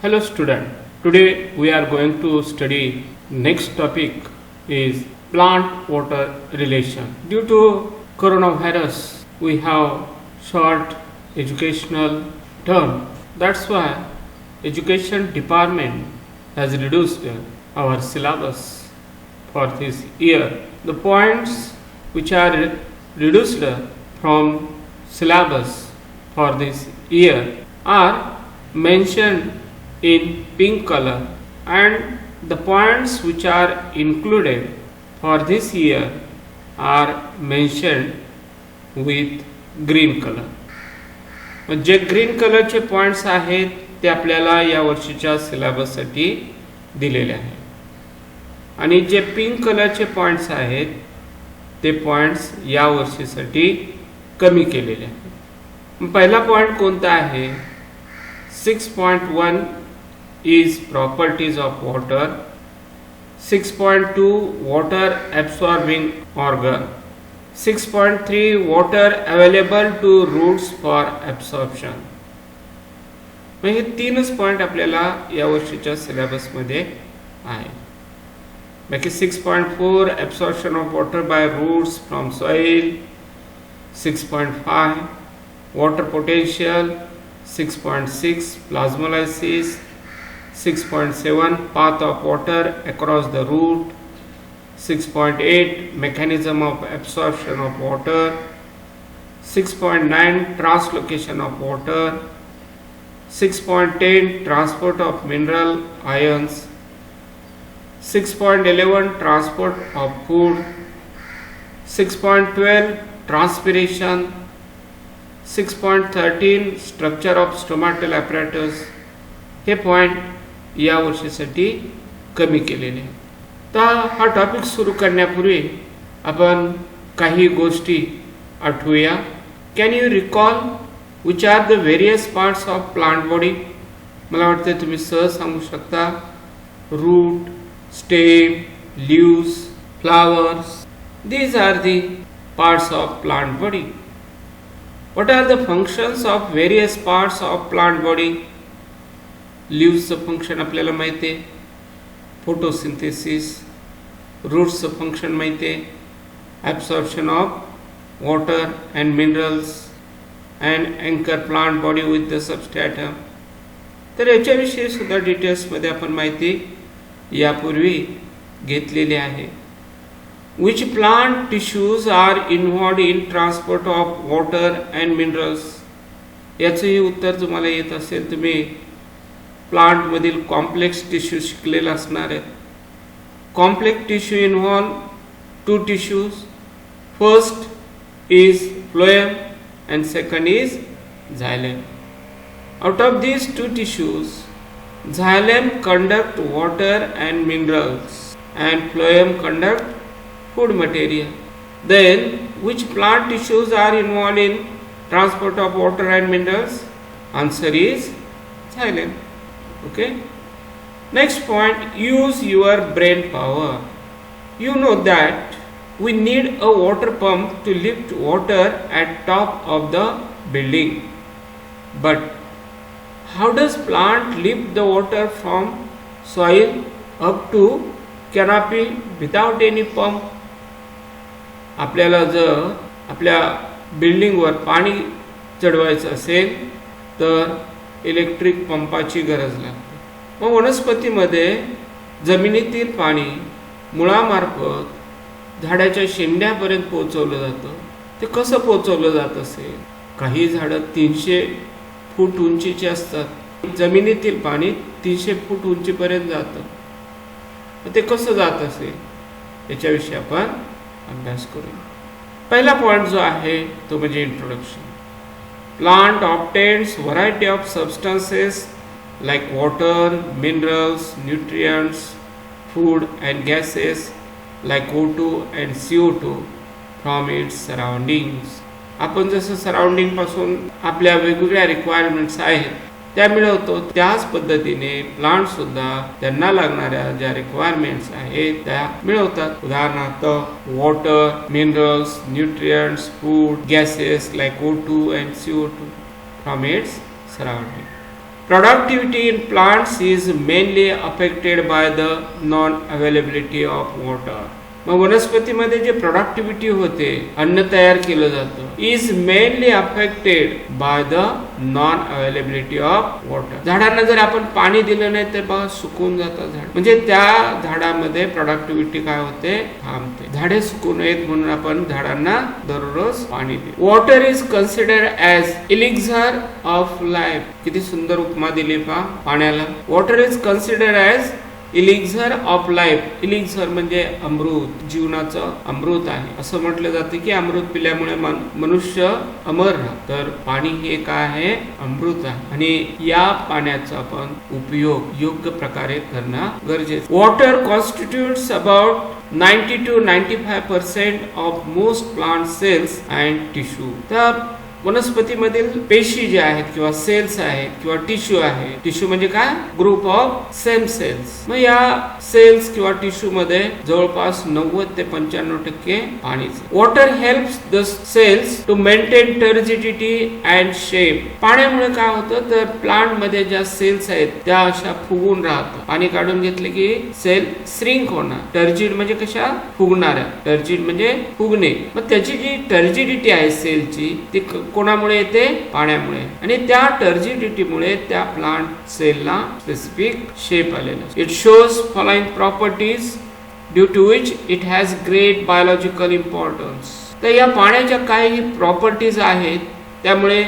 Hello student. Today we are going to study next topic is plant water relation. Due to coronavirus we have short educational term. That's why education department has reduced our syllabus for this year. The points which are reduced from syllabus for this year are mentioned in pink color, and the points which are included for this year are mentioned with green color. जे green कलरचे points आहेत ते आपल्याला या वर्षीच्या सिलेबससाठी दिलेले आहेत आणि जे पिंक कलरचे पॉइंट्स आहेत ते पॉइंट्स या वर्षीसाठी कमी केलेले आहेत. पहिला पॉइंट कोणता आहे? 6.1 is properties of water. 6.2 water absorbing organ. 6.3 water available to roots for absorption. हे तीनच पॉइंट आपल्याला या वर्षीच्या सिलेबस मध्ये आहे. बाकी 6.4 absorption of water by roots from soil. 6.5 water potential. 6.6 plasmolysis. 6.7 path of water across the root. 6.8 mechanism of absorption of water. 6.9 translocation of water. 6.10 transport of mineral ions. 6.11 transport of food. 6.12 transpiration. 6.13 structure of stomatal apparatus. हे point या वर्षीसाठी कमी केलेले आहेत. तर हा topic सुरू करण्यापूर्वी आपण काही गोष्टी आठवूया. Can you recall which are the various parts of plant body? मला वाटतं तुम्ही सहज सांगू शकता. Root, stem, leaves, flowers, these are the parts of plant body. What are the functions of various parts of plant body? लीव्सचं function आपल्याला माहिती आहे, फोटोसिंथेसिस. रूट्सचं फंक्शन माहिती आहे, absorption of water and minerals and अँकर plant body with the substratum. तर याच्याविषयी सुद्धा डिटेल्समध्ये आपण माहिती यापूर्वी घेतलेली आहे. Which plant tissues are involved in transport of water and minerals? याचंही उत्तर तुम्हाला येत असेल. तुम्ही प्लांट मधील कॉम्प्लेक्स टिश्यू शिकलेला असणार आहे. Complex tissue involve two tissues. First is phloem and second is xylem. Out of these two tissues, xylem conduct water and minerals and phloem conduct food material. Then which plant tissues are involved in transport of water and minerals? Answer is xylem. Okay. Next point, use your brain power. You know that we need a water pump to lift water at top of the building. But how does plant lift the water from soil up to canopy without any pump? आपल्याला जर आपल्या बिल्डिंगवर पाणी चढवायचं असेल तर electric पंपाची गरज लागते. मग वनस्पतीमध्ये जमिनीतील पाणी मुळामार्फत झाडाच्या शेंड्यापर्यंत पोहोचवलं जातं. ते कसं पोहोचवलं जात असेल? काही झाडं 300 फूट उंचीची असतात. जमिनीतील पाणी 300 फूट उंचीपर्यंत जातं. ते कसं जात असेल याच्याविषयी आपण अभ्यास करूया. पहिला पॉइंट जो आहे तो म्हणजे introduction. Plant obtains variety of substances like water, minerals, nutrients, food and gases like O2 and CO2 from its surroundings. आपण जसं सराउंडिंग पासून आपल्या वेगवेगळ्या रिक्वायरमेंट्स आहेत त्या मिळवतो, त्याच पद्धतीने प्लांट सुद्धा त्यांना लागणाऱ्या ज्या रिक्वायरमेंट्स आहेत त्या मिळवतात. उदाहरणार्थ water, minerals, nutrients, food, gases like O2 and CO2 from its surrounding. Productivity in plants is mainly affected by the non-availability of water. मग वनस्पतीमध्ये जे प्रोडक्टिव्हिटी होते, अन्न तयार केलं जातं, is mainly affected by the non availability of water. झाडांना जर आपण पाणी दिलं नाही तर बघा सुकून जातात झाड, म्हणजे त्या झाडामध्ये प्रोडक्टिव्हिटी काय होते, थांबते. झाडे सुकू नयेत म्हणून आपण झाडांना दररोज पाणी देतो. Water is considered as elixir of life. किती सुंदर उपमा दिली पहा पाण्याला. Water is considered as elixir of life. Elixir म्हणजे अमृत, जीवनाचं अमृत आहे. असं म्हटलं जातं की अमृत पिल्यामुळे मनुष्य अमर राहतो. तर पाणी हे काय आहे, अमृत आहे. आणि या पाण्याचा आपण उपयोग योग्य प्रकारे करणं गरजेचं. Water constitutes about 90 to 95% of most plant cells and tissue. तर वनस्पतीमधील पेशी ज्या आहेत किंवा सेल्स आहेत किंवा टिश्यू आहे, टिश्यू म्हणजे काय, ग्रुप ऑफ सेम सेल्स. मग या सेल्स किंवा टिश्यू मध्ये जवळपास 90 ते 95% पाणीच. Water helps the cells to maintain turgidity and shape. पाण्यामुळे काय होतं तर प्लांट मध्ये ज्या सेल्स आहेत त्या अशा फुगून राहतात. पाणी काढून घेतले की सेल श्रिंक होणार. टर्जिड म्हणजे कशा, फुगणाऱ्या. टर्जिड म्हणजे फुगणे. मग त्याची जी टर्जिडिटी आहे सेलची ती कोणामुळे येते, पाण्यामुळे. आणि त्या टर्जिडिटीमुळे त्या प्लांट सेलला स्पेसिफिक शेप आलेला. It shows following properties due to which it has great biological importance. तर या पाण्याच्या काही प्रॉपर्टीज आहेत त्यामुळे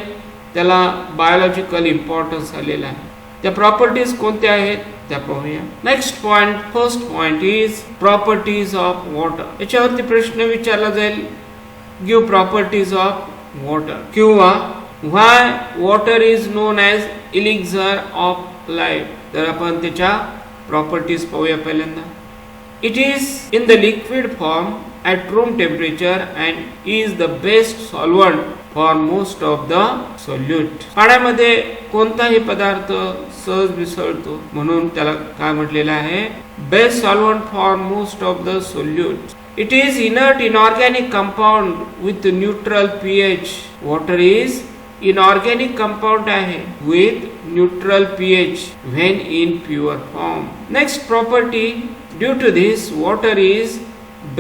त्याला बायोलॉजिकल इम्पॉर्टन्स आलेला आहे. त्या प्रॉपर्टीज कोणत्या आहेत त्या पाहूया. Next point, first point is properties of water. याच्यावरती प्रश्न विचारला जाईल, गिव्ह प्रॉपर्टीज ऑफ water किंवा why water is known as elixir of life. तर आपण त्याच्या प्रॉपर्टीज पाहूया. पहिल्यांदा, it is in the liquid form at room temperature and is the best solvent for most of the solute. पाण्यामध्ये कोणताही पदार्थ सहज मिसळतो म्हणून त्याला काय म्हटलेलं आहे, best solvent for most of the solute. It is inert inorganic compound with neutral pH. Water is inorganic compound आहे with neutral pH when in pure form. Next property, due to this water is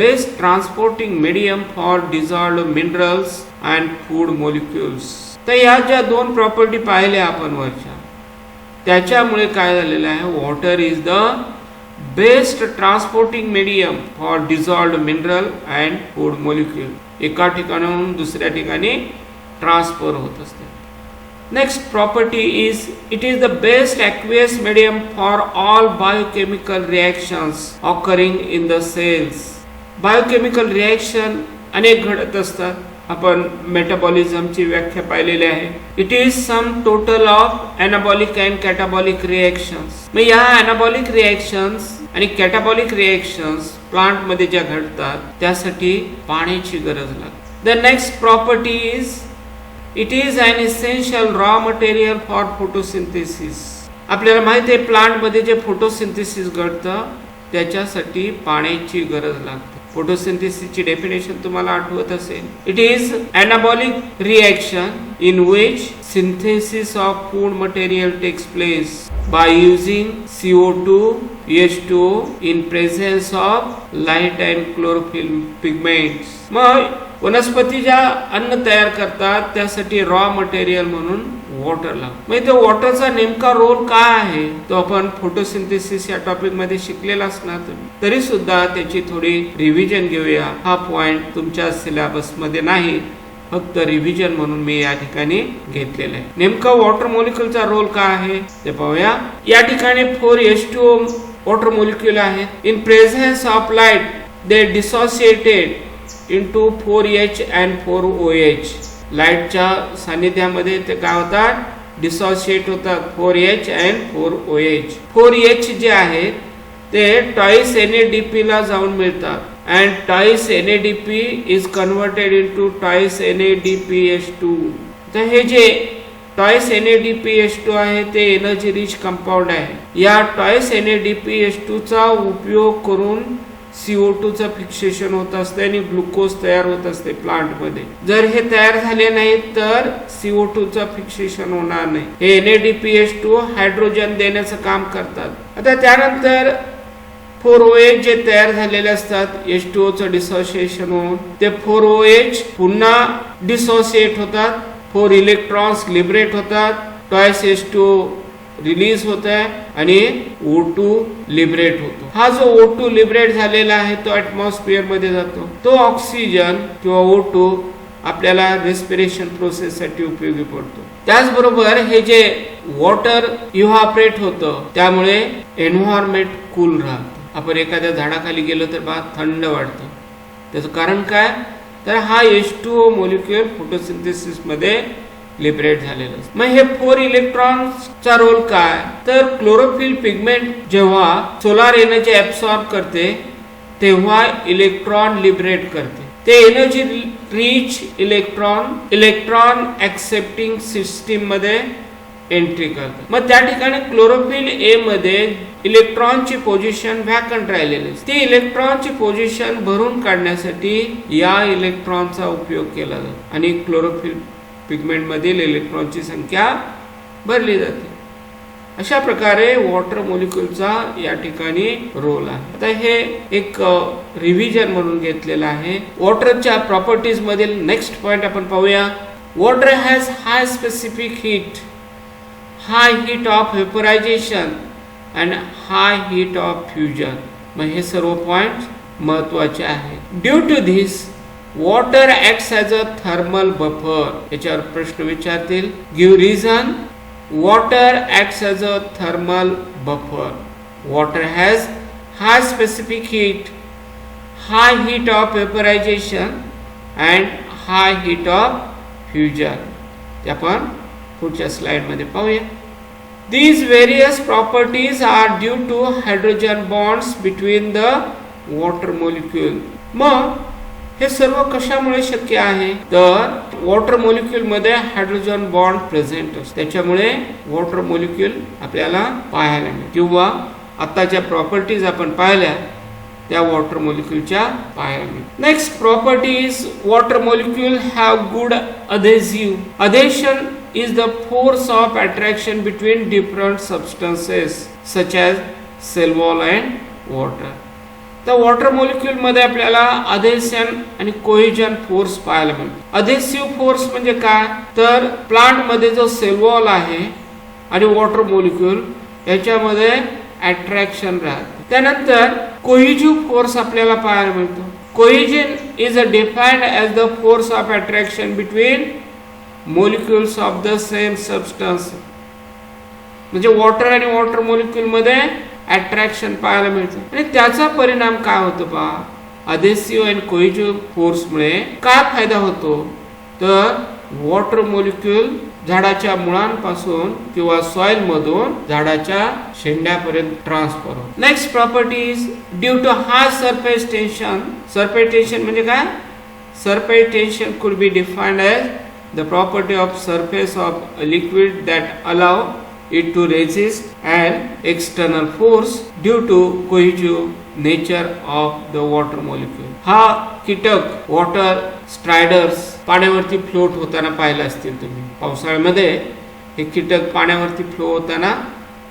best transporting medium for dissolved minerals and food molecules. तर या ज्या दोन property पाहिल्या आपण वरच्या, त्याच्यामुळे काय झालेलं आहे, water is the best transporting medium for dissolved mineral and food molecule. एका ठिकाणाहून दुसऱ्या ठिकाणी ट्रान्सफर होत असते. Next property is it is the best aqueous medium for all biochemical reactions occurring in the cells. Biochemical reaction अनेक घडत असतात. आपण मेटाबॉलिझमची व्याख्या पाहिलेली आहे. It is sum total of anabolic and catabolic reactions. मग या एनाबॉलिक रिॲक्शन्स आणि कॅटाबॉलिक रिॲक्शन्स प्लांट मध्ये ज्या घडतात त्यासाठी पाण्याची गरज लागते. The next property is it is an essential raw material for photosynthesis. आपल्याला माहिती आहे प्लांट मध्ये जे फोटोसिंथेसिस घडतं त्याच्यासाठी पाण्याची गरज लागते. फोटोसिंथेसिसची डेफिनेशन तुम्हाला आठवत असेल. It is anabolic reaction in which synthesis of food material takes place by using CO2, H2O in presence of light and chlorophyll pigments. मग वनस्पती ज्या अन्न तयार करतात त्यासाठी रॉ मटेरियल म्हणून वॉटर लागतं. मग तो वॉटरचा नेमका रोल काय आहे तो आपण फोटोसिंथेसिस या टॉपिक मध्ये शिकलेला असणार. तरी सुद्धा त्याची थोडी रिव्हिजन घेऊया. हा पॉइंट तुमच्या सिलेबस मध्ये नाही, फक्त रिव्हिजन म्हणून मी या ठिकाणी घेतलेलं आहे. नेमका वॉटर मॉलिक्यूलचा रोल काय आहे ते पाहूया. या ठिकाणी 4H2O वॉटर मॉलिक्यूल आहेत. In presence of light they dissociated into 4H and 4OH. लाईटच्या सानिध्यामध्ये ते काय होतात, डिसोसिएट होतात 4H अँड 4OH. 4H जे आहेत ते टॉईस NADP ला जाऊन मिळतात. And twice NADP is converted into twice NADPH2. तर हे जे twice NADPH2 आहे ते एनर्जी रिच कंपाऊंड आहे. या twice NADPH2 चा उपयोग करून CO2 चं फिक्सेशन होत असते आणि ग्लुकोज तयार होत असते प्लांट मध्ये. जर हे तयार झाले नाही तर CO2 चं फिक्सेशन होणार नाही. हे NADPH2 हायड्रोजन देण्याचं काम करतात. आता त्यानंतर 4OH जे तयार झालेले असतात H2O चं डिसोसिएशन होऊन ते 4OH पुन्हा डिसोसिएट होतात. 4 इलेक्ट्रॉन्स लिबरेट होतात. ट्वाइस H2O रिलीज होत आहे आणि O2 लिबरेट होतो. हा जो O2 लिबरेट झालेला आहे तो ऍटमॉस्फिअर मध्ये जातो. तो ऑक्सिजन किंवा O2 आपल्याला रेस्पिरेशन प्रोसेस साठी उपयोगी पडतो. त्याचबरोबर हे जे वॉटर इव्हापरेट होतं त्यामुळे एन्व्हायरमेंट कूल राहतं. आपण एखाद्या झाडाखाली गेलो तर थंड वाटतं. त्याचं कारण काय तर हा H2O मॉलिक्यूल फोटोसिंथेसिस मध्ये लिबरेट झालेलं असतं. मग हे 4 इलेक्ट्रॉन्सचा रोल काय तर क्लोरोफिल पिगमेंट जेव्हा सोलार एनर्जी ऍब्सॉर्ब करते तेव्हा इलेक्ट्रॉन लिबरेट करते. ते energy rich electron accepting system मध्ये एंट्री करतात. मग त्या ठिकाणी क्लोरोफिल ए मध्ये इलेक्ट्रॉनची पोझिशन व्हॅकंट राहिलेली असते. ती इलेक्ट्रॉनची पोझिशन भरून काढण्यासाठी या इलेक्ट्रॉनचा उपयोग केला जातो आणि क्लोरोफिल पिगमेंट मधील इलेक्ट्रॉनची संख्या भरली जाते. अशा प्रकारे वॉटर मॉलिक्यूलचा या ठिकाणी रोल आहे. आता हे एक रिव्हिजन म्हणून घेतलेलं आहे. वॉटरच्या प्रॉपर्टीज मधील नेक्स्ट पॉइंट आपण पाहूया. Water has high specific heat, high heat of vaporization and high heat of fusion. मग हे सर्व पॉइंट महत्वाचे आहेत. Due to this water acts as a thermal buffer. याच्यावर प्रश्न विचारतील. Give reason. Water acts as a thermal buffer. Water has high specific heat, high heat of vaporization and high heat of fusion. ते आपण पुढच्या slide मध्ये पाहूया. These various properties are due to hydrogen bonds between the water molecule. मग हे सर्व कशामुळे शक्य आहे तर वॉटर मॉलिक्यूल मध्ये हायड्रोजन बॉन्ड प्रेझेंट असतो. त्याच्यामुळे वॉटर मॉलिक्यूल आपल्याला पाहायला मिळते किंवा आता ज्या प्रॉपर्टीज आपण पाहिल्या त्या वॉटर मॉलिक्यूलच्या पाहायला मिळतात. Next property is water molecule have good adhesive. Adhesion is the force of attraction between different substances such as cell wall and water. तर वॉटर मॉलिक्यूल मध्ये आपल्याला अधेशन आणि कोहेजन फोर्स पाहायला मिळतो. अधेसिव्ह फोर्स म्हणजे काय तर प्लांट मध्ये जो सेल वॉल आहे आणि वॉटर मॉलिक्यूल याच्यामध्ये अट्रॅक्शन राहते. त्यानंतर कोहेजिव्ह फोर्स आपल्याला पाहायला मिळतो. Cohesion is defined as the force of attraction between molecules of the same substance. म्हणजे वॉटर आणि वॉटर मॉलिक्यूल मध्ये अट्रॅक्शन पाहायला मिळतं आणि त्याचा परिणाम काय होतो पहा. अधेसिव्ह आणि कोहेजिव्ह फोर्स मुळे काय फायदा होतो तर वॉटर मॉलिक्यूल झाडाच्या मुळांपासून किंवा सॉइल मधून झाडाच्या शेंड्यापर्यंत ट्रान्सफर होतो. Next property is due to high surface tension. Surface tension म्हणजे काय. Surface tension could be defined as the property of surface of a liquid that allow it to resist an external force due to cohesive nature of the water molecule. हा कीटक water स्ट्रायडर्स पाण्यावरती float होताना पाहिला असतील तुम्ही. पावसाळ्यामध्ये हे कीटक पाण्यावरती फ्लो होताना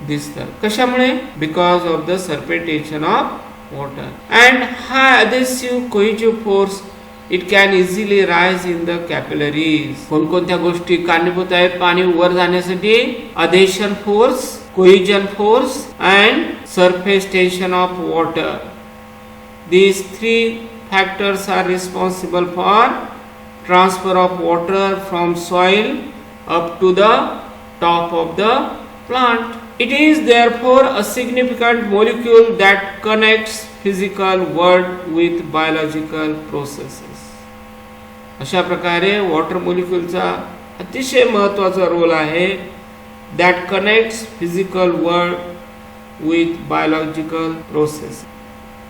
दिसतात. कशामुळे because of the surface tension of water and high adhesive cohesive force. It can easily rise in the capillaries. कोणकोणत्या गोष्टी कारणीभूत आहेत पाणी वर जाण्यासाठी. Adhesion force, cohesion force and surface tension of water. These 3 factors are responsible for transfer of water from soil up to the top of the plant. It is therefore a significant molecule that connects physical world with biological processes. अशा प्रकारे water मॉलिक्यूलचा अतिशय महत्त्वाचा role आहे. That connects physical world with biological process.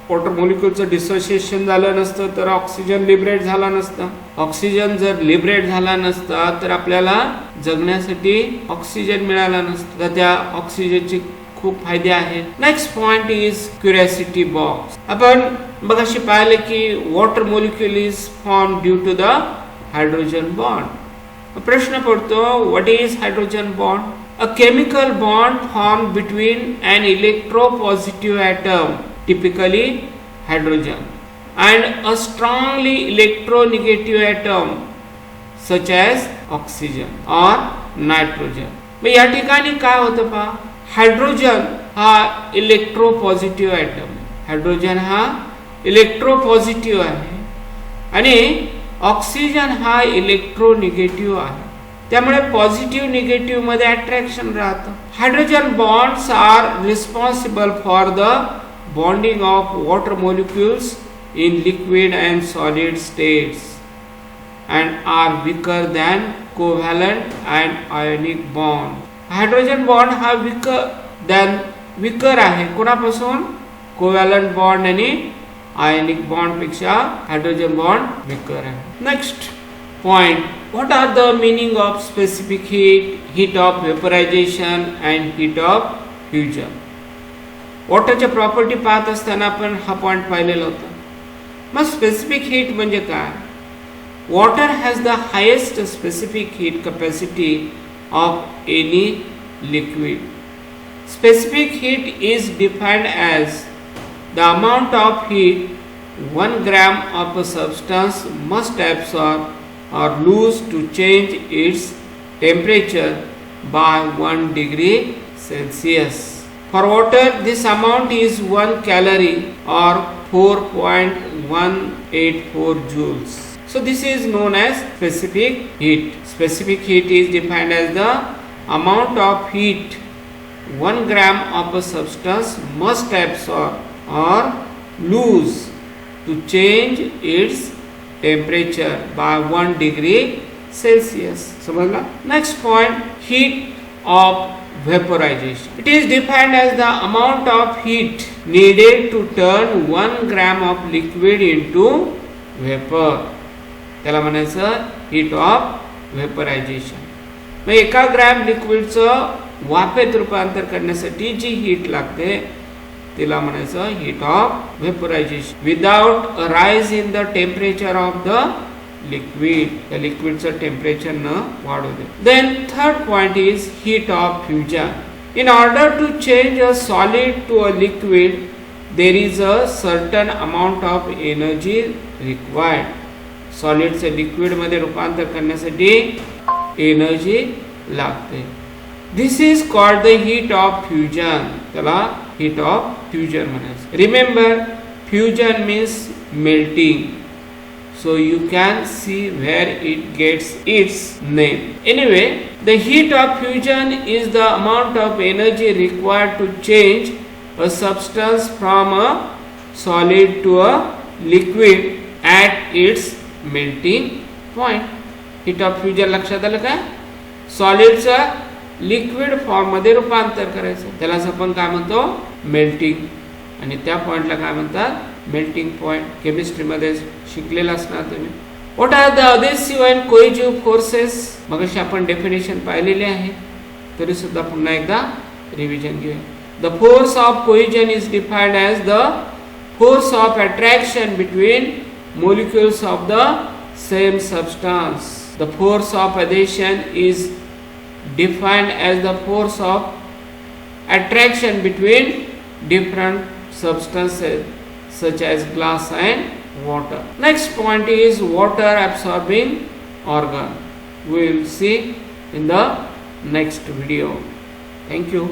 Water मॉलिक्यूलचं dissociation झालं नसतं तर oxygen liberate झाला नसता. ऑक्सिजन जर लिबरेट झाला नसता तर आपल्याला जगण्यासाठी ऑक्सिजन मिळाला नसता. तर त्या ऑक्सिजनची खूप फायदे आहेत. Next point is curiosity box. आपण मगाशी पाहिले की water molecule is form due to the hydrogen bond. प्रश्न पडतो, what is hydrogen bond? A chemical bond form between an electropositive atom, typically hydrogen, and a strongly electronegative atom such as oxygen or nitrogen. मग या ठिकाणी काय होतं पहा, hydrogen हा electropositive atom. Hydrogen हा इलेक्ट्रोपॉझिटिव्ह आहे आणि ऑक्सिजन हा इलेक्ट्रोनिगेटिव्ह आहे. त्यामुळे पॉझिटिव्ह निगेटिव्ह मध्ये अट्रॅक्शन राहतं. Hydrogen bonds are responsible for the bonding of water molecules in liquid and solid states and are weaker than covalent and ionic bond. Hydrogen bond हा weaker आहे. कोणापासून? Covalent bond आणि ionic bond पेक्षा hydrogen bond weaker आहे. Next point, what are the meaning of specific heat, heat of vaporization and heat of fusion? वॉटरच्या property पाहत असताना आपण हा पॉइंट पाहिलेला होता. मग स्पेसिफिक हीट म्हणजे काय? Water has the highest specific heat capacity of any liquid. Specific heat is defined as the amount of heat 1 gram of a substance must absorb or lose to change its temperature by 1 degree Celsius. For water, this amount is 1 calorie or 4.184 joules. So this is known as specific heat. Specific heat is defined as the amount of heat 1 gram of a substance must absorb or lose to change its temperature by 1 degree Celsius. समझला? Next point, heat of vaporization. It is defined as the amount of heat needed to turn 1 gram of liquid into vapor. त्याला म्हणायचं heat of vaporization. मग 1 gram लिक्विडचं वाफेत रूपांतर करण्यासाठी जी heat लागते तिला म्हणायचं heat of vaporisation. Without a rise in the temperature of the liquid, त्या लिक्विडचं टेम्परेचर न वाढू दे. Then third point is heat of fusion. In order to change a solid to a liquid there is a certain amount of energy required. सॉलिडचे liquid मध्ये रूपांतर करण्यासाठी energy लागते. This is called the heat of fusion. त्याला heat of fusion म्हणायचं. Remember, fusion means melting. So you can see where it gets its name. Anyway, the heat of fusion is the amount of energy required to change a substance from a solid to a liquid at its melting point. Heat of fusion लक्षात आलं का? सॉलिडचं liquid form मध्ये रूपांतर करायचं, त्यालाच आपण काय म्हणतो? मेल्टिंग. आणि त्या पॉइंटला काय म्हणतात? Melting point. केमिस्ट्रीमध्ये शिकलेला असणार तुम्ही. What are the adhesive and cohesive forces? मगाशी आपण डेफिनेशन पाहिलेले आहे, तरी सुद्धा पुन्हा एकदा रिव्हिजन घेऊया. The force of cohesion is defined as the force of attraction between molecules of the same substance. The force of adhesion is defined as the force of attraction between different substances such as glass and water. Next point is water absorbing organ. We will see in the next video. Thank you.